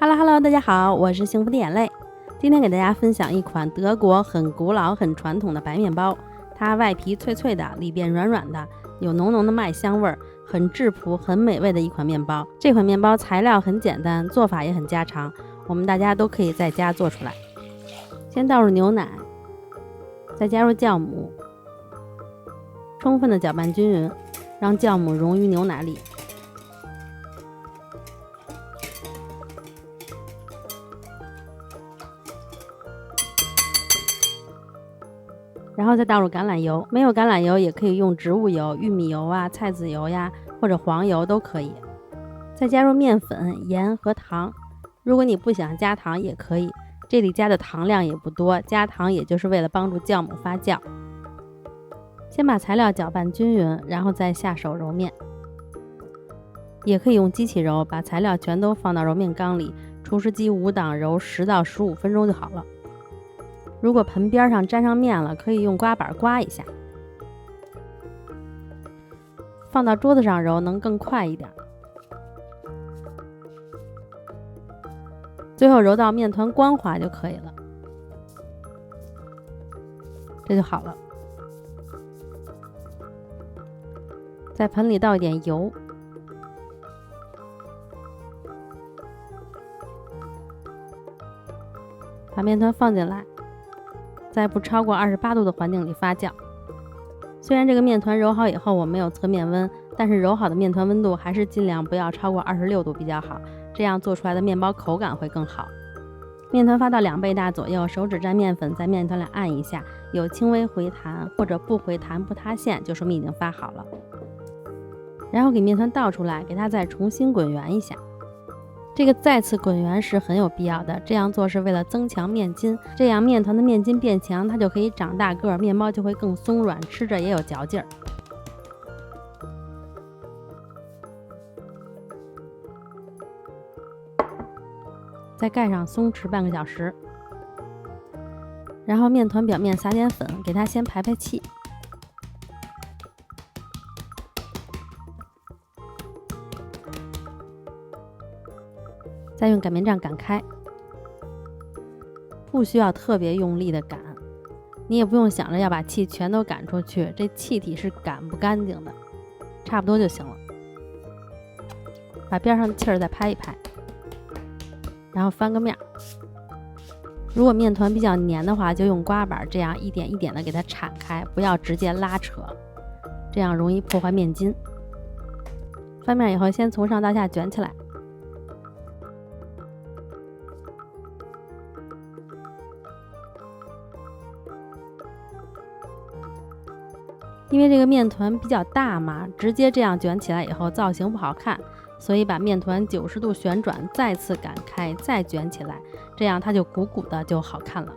Hello， 大家好，我是幸福的眼泪。今天给大家分享一款德国很古老、很传统的白面包，它外皮脆脆的，里边软软的，有浓浓的麦香味儿，很质朴、很美味的一款面包。这款面包材料很简单，做法也很家常，我们大家都可以在家做出来。先倒入牛奶，再加入酵母，充分的搅拌均匀，让酵母溶于牛奶里。然后再倒入橄榄油，没有橄榄油也可以用植物油、玉米油啊、菜籽油呀，或者黄油都可以。再加入面粉、盐和糖，如果你不想加糖也可以，这里加的糖量也不多，加糖也就是为了帮助酵母发酵。先把材料搅拌均匀，然后再下手揉面。也可以用机器揉，把材料全都放到揉面缸里，除湿机5档揉10到15分钟就好了。如果盆边上沾上面了，可以用刮板刮一下。放到桌子上揉能更快一点。最后揉到面团光滑就可以了，这就好了。在盆里倒一点油，把面团放进来，在不超过28度的环境里发酵。虽然这个面团揉好以后我没有测面温，但是揉好的面团温度还是尽量不要超过26度比较好，这样做出来的面包口感会更好。面团发到2倍大左右，手指沾面粉，在面团里按一下，有轻微回弹或者不回弹不塌陷，就说明已经发好了。然后给面团倒出来，给它再重新滚圆一下。这个再次滚圆是很有必要的，这样做是为了增强面筋，这样面团的面筋变强，它就可以长大个，面包就会更松软，吃着也有嚼劲儿。再盖上松弛半个小时，然后面团表面撒点粉，给它先排排气。再用擀面杖擀开，不需要特别用力的擀，你也不用想着要把气全都擀出去，这气体是擀不干净的，差不多就行了。把边上的气儿再拍一拍，然后翻个面。如果面团比较黏的话，就用刮板这样一点一点的给它铲开，不要直接拉扯，这样容易破坏面筋。翻面以后，先从上到下卷起来。因为这个面团比较大嘛，直接这样卷起来以后造型不好看，所以把面团90度旋转，再次擀开，再卷起来，这样它就鼓鼓的就好看了。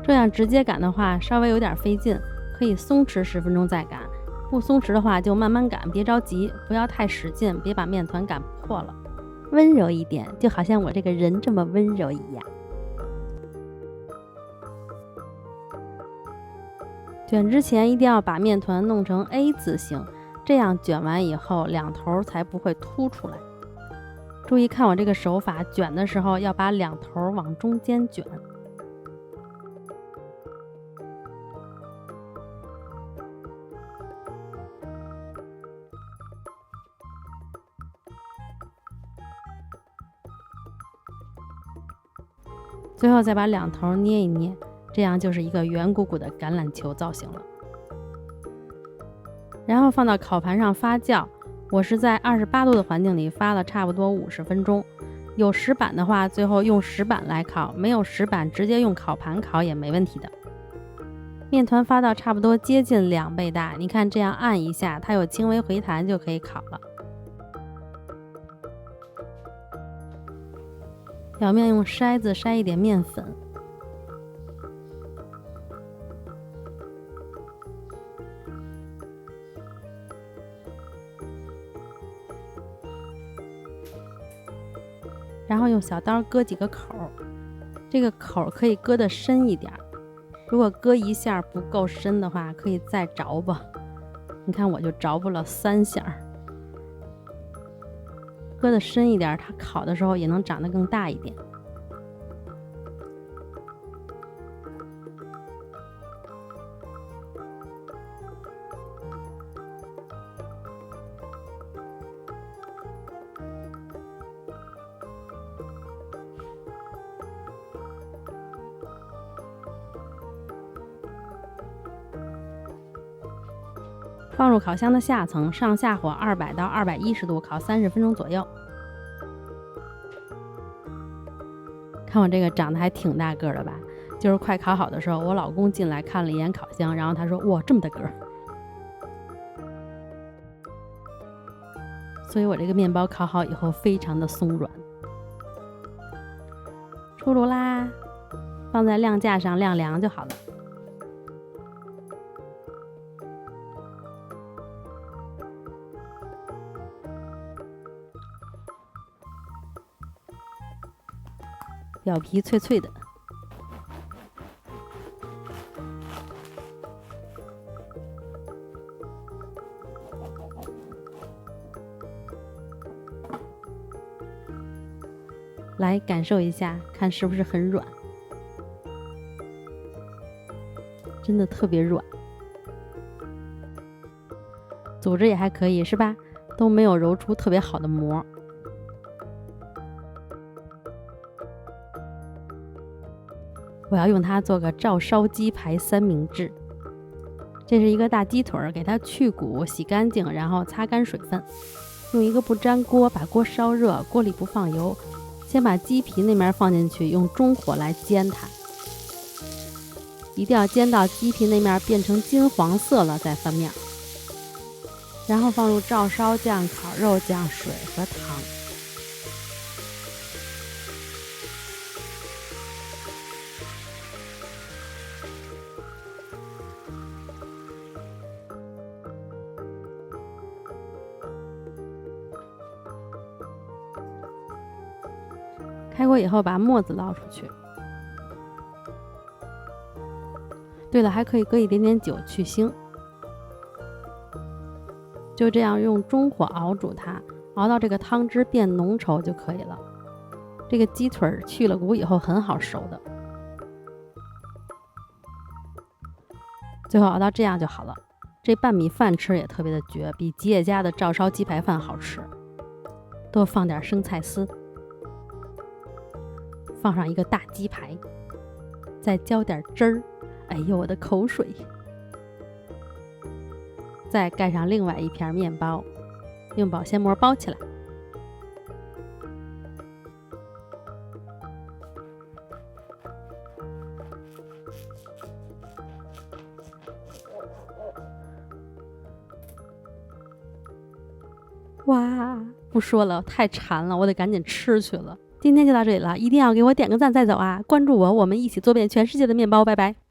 这样直接擀的话稍微有点费劲，可以松弛10分钟再擀，不松弛的话就慢慢擀，别着急，不要太使劲，别把面团擀破了，温柔一点，就好像我这个人这么温柔一样。卷之前一定要把面团弄成 A 字形，这样卷完以后两头才不会凸出来。注意看我这个手法，卷的时候要把两头往中间卷。最后再把两头捏一捏，这样就是一个圆鼓鼓的橄榄球造型了。然后放到烤盘上发酵，我是在28度的环境里发了差不多50分钟。有石板的话，最后用石板来烤；没有石板，直接用烤盘烤也没问题的。面团发到差不多接近2倍大，你看这样按一下，它有轻微回弹就可以烤了。表面用筛子筛一点面粉。然后用小刀割几个口，这个口可以割得深一点，如果割一下不够深的话，可以再着吧。你看我就着不了3下，搁得深一点，它烤的时候也能长得更大一点。放入烤箱的下层，上下火200到210度烤30分钟左右。看我这个长得还挺大个的吧？就是快烤好的时候，我老公进来看了一眼烤箱，然后他说：“哇，这么大个儿！”所以我这个面包烤好以后非常的松软。出炉啦，放在晾架上晾凉就好了。表皮脆脆的，来感受一下，看是不是很软？真的特别软，组织也还可以，是吧？都没有揉出特别好的膜。我要用它做个照烧鸡排三明治。这是一个大鸡腿，给它去骨洗干净，然后擦干水分，用一个不粘锅把锅烧热，锅里不放油，先把鸡皮那面放进去，用中火来煎它，一定要煎到鸡皮那面变成金黄色了再翻面，然后放入照烧酱、烤肉酱、水和糖。开锅以后把沫子捞出去。对了，还可以搁一点点酒去腥。就这样用中火熬煮它，熬到这个汤汁变浓稠就可以了。这个鸡腿去了骨以后很好熟的。最后熬到这样就好了。这拌米饭吃也特别的绝，比吉野家的照烧鸡排饭好吃。多放点生菜丝。放上一个大鸡排，再浇点汁儿，哎呦我的口水！再盖上另外一片面包，用保鲜膜包起来。哇，不说了，太馋了，我得赶紧吃去了。今天就到这里了，一定要给我点个赞再走啊！关注我，我们一起做遍全世界的面包，拜拜。